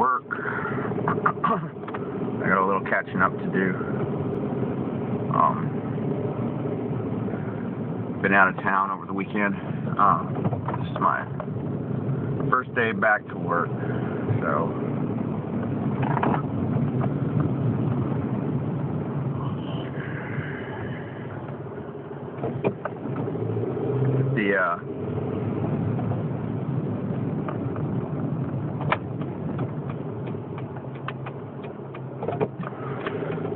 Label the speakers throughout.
Speaker 1: work. I got a little catching up to do. Been out of town over the weekend. This is my first day back to work, so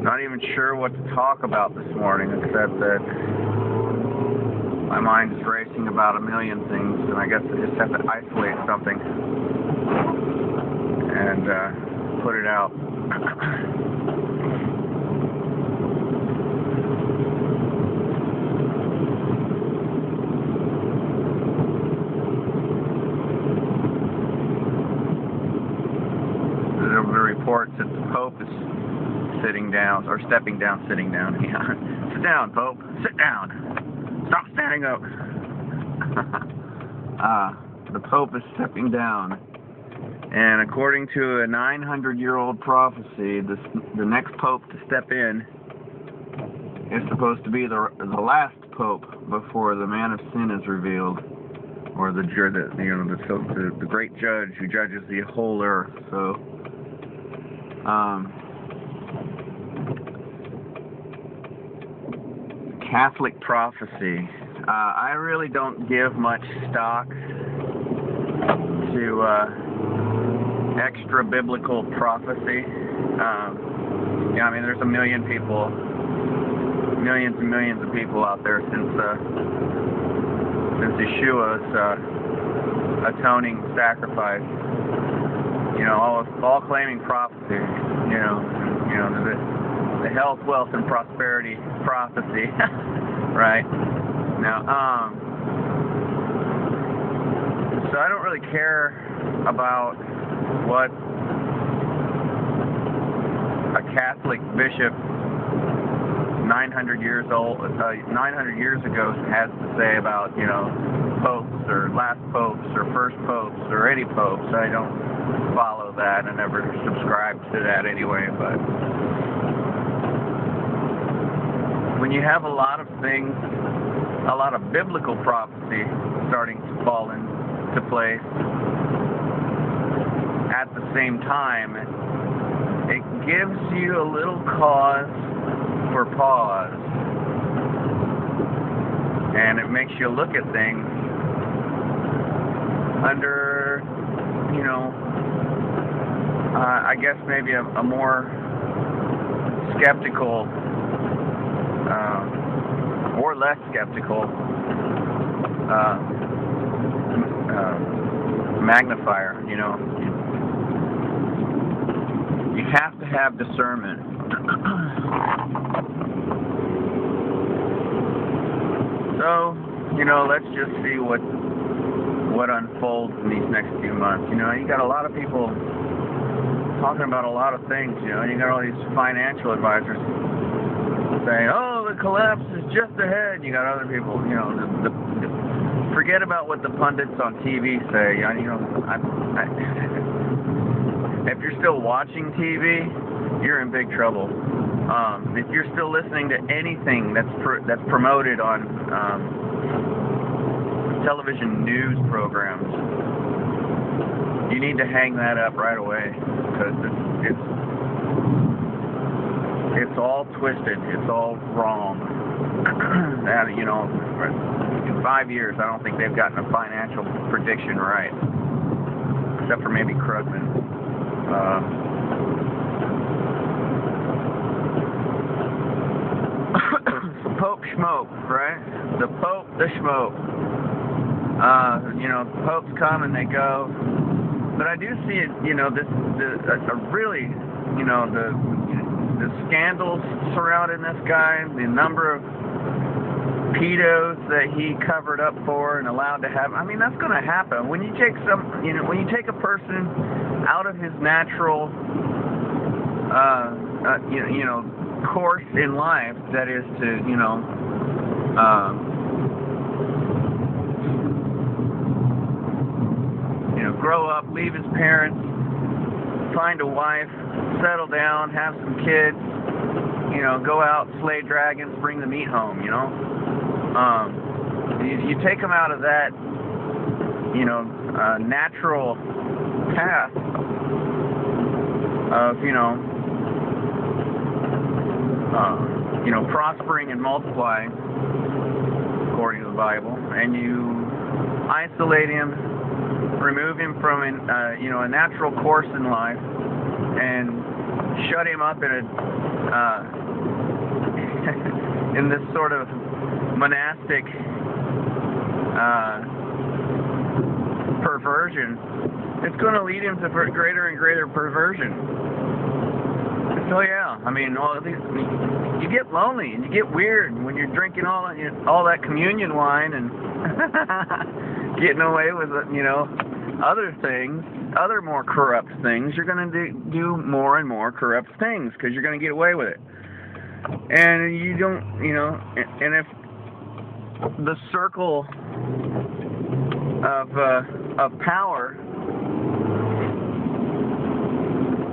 Speaker 1: not even sure what to talk about this morning, except that my mind is racing about a million things, and I guess I just have to isolate something and put it out. There were reports that the Pope is sitting down, or stepping down, sitting down. Yeah. Sit down, Pope. Sit down. Stop standing up. The Pope is stepping down. And according to a 900-year-old prophecy, the next Pope to step in is supposed to be the last Pope before the man of sin is revealed, or the great judge who judges the whole earth. So, Catholic prophecy. I really don't give much stock to extra biblical prophecy. Yeah, I mean, there's a million people, millions and millions of people out there since Yeshua's atoning sacrifice. You know, all claiming prophecy. You know, the health, wealth, and prosperity prophecy, right? Now, so I don't really care about what a Catholic bishop 900 years ago has to say about, you know, popes or last popes or first popes or any popes. I don't follow that. I never subscribe to that anyway, but when you have a lot of things, a lot of biblical prophecy starting to fall into place at the same time, it gives you a little cause for pause, and it makes you look at things under, you know, I guess maybe a more skeptical or less skeptical magnifier. You know, you have to have discernment. So, you know, let's just see what unfolds in these next few months. You know, you got a lot of people talking about a lot of things. You know, you got all these financial advisors saying, "Oh, the collapse is just ahead." You got other people, you know, forget about what the pundits on TV say. You know, if you're still watching TV, you're in big trouble. If you're still listening to anything that's promoted on television news programs, you need to hang that up right away, because it's all twisted. It's all wrong. And, you know, in 5 years, I don't think they've gotten a financial prediction right, except for maybe Krugman. Pope schmope, right? The Pope, the schmope. You know, popes come and they go, but I do see it. You know, really, you know, the scandals surrounding this guy, the number of pedos that he covered up for and allowed to have. I mean, that's going to happen when you take when you take a person out of his natural, you know, course in life, that is to, you know, grow up, leave his parents, find a wife, settle down, have some kids, you know, go out, slay dragons, bring the meat home, you know. You take them out of that, you know, natural path of, you know, prospering and multiplying, according to the Bible, and you isolate him, remove him from you know, a natural course in life, and shut him up in a in this sort of monastic perversion. It's going to lead him to greater and greater perversion. So yeah, I mean, you get lonely and you get weird when you're drinking all that communion wine and getting away with, you know, other things, other more corrupt things. You're going to do more and more corrupt things because you're going to get away with it. And you don't, you know, and if the circle of power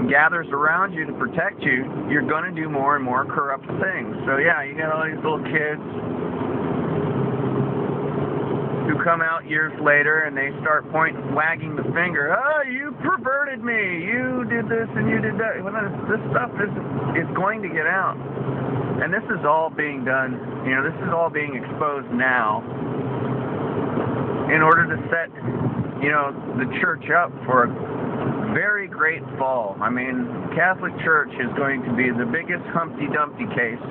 Speaker 1: gathers around you to protect you, you're going to do more and more corrupt things. So yeah, you got all these little kids who come out years later and they start wagging the finger. Oh, you perverted me. You did this and you did that. Well, this stuff is going to get out. And this is all being done, you know, this is all being exposed now in order to set, you know, the church up for a very great fall. I mean, Catholic Church is going to be the biggest Humpty Dumpty case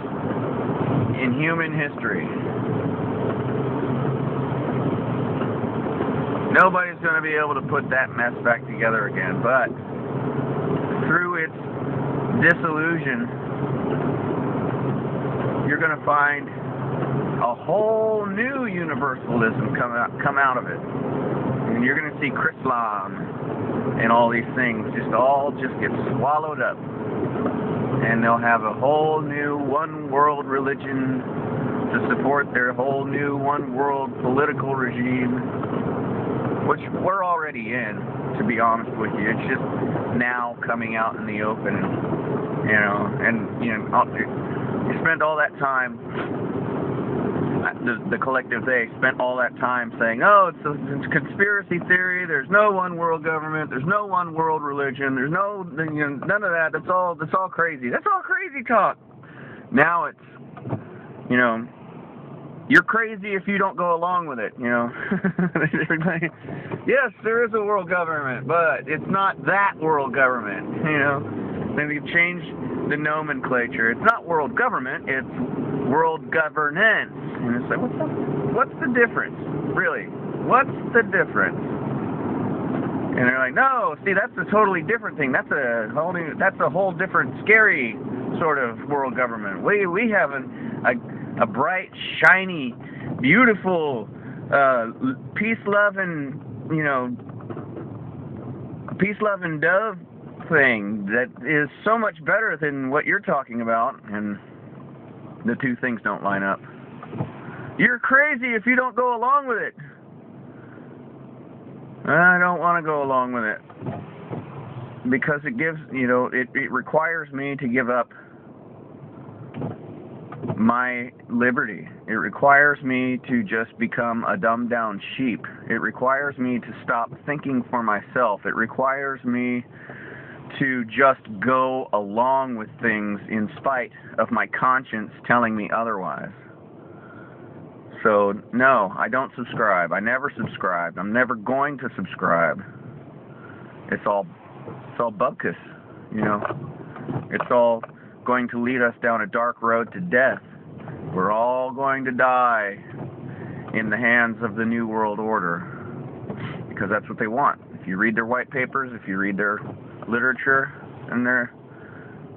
Speaker 1: in human history. Nobody's going to be able to put that mess back together again, but through its dissolution, you're going to find a whole new universalism come out of it. And you're going to see Chrislam and all these things just get swallowed up. And they'll have a whole new one world religion to support their whole new one world political regime, which we're already in, to be honest with you. It's just now coming out in the open, you know, and you spend all that time, the collective they spent all that time saying, oh, it's a conspiracy theory, there's no one world government, there's no one world religion, there's no, you know, none of that, that's all crazy. That's all crazy talk. Now it's, you know, you're crazy if you don't go along with it, you know. Yes, there is a world government, but it's not that world government, you know. Then we change the nomenclature. It's not world government, it's world governance. And it's like, what's the difference? Really? What's the difference? And they're like, no, see, that's a totally different thing. That's a whole different scary sort of world government. We have a bright, shiny, beautiful, peace-loving, you know, peace-loving dove thing that is so much better than what you're talking about, and the two things don't line up. You're crazy if you don't go along with it. I don't want to go along with it because it gives, you know, it requires me to give up my liberty. It requires me to just become a dumbed down sheep. It requires me to stop thinking for myself. It requires me to just go along with things in spite of my conscience telling me otherwise. So, no, I don't subscribe. I never subscribed. I'm never going to subscribe. It's all bupkis, you know. It's all going to lead us down a dark road to death. We're all going to die in the hands of the New World Order because that's what they want. If you read their white papers, if you read their literature and their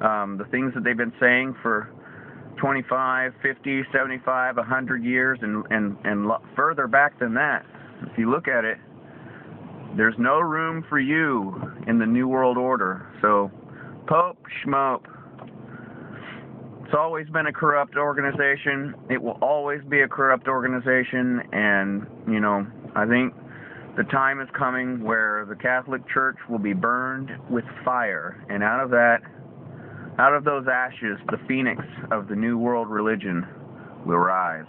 Speaker 1: the things that they've been saying for 25, 50, 75, 100 years and further back than that, if you look at it, there's no room for you in the New World Order. So, Pope, schmope. It's always been a corrupt organization. It will always be a corrupt organization, and, you know, I think The time is coming where the Catholic Church will be burned with fire, and out of those ashes, the phoenix of the New World religion will rise.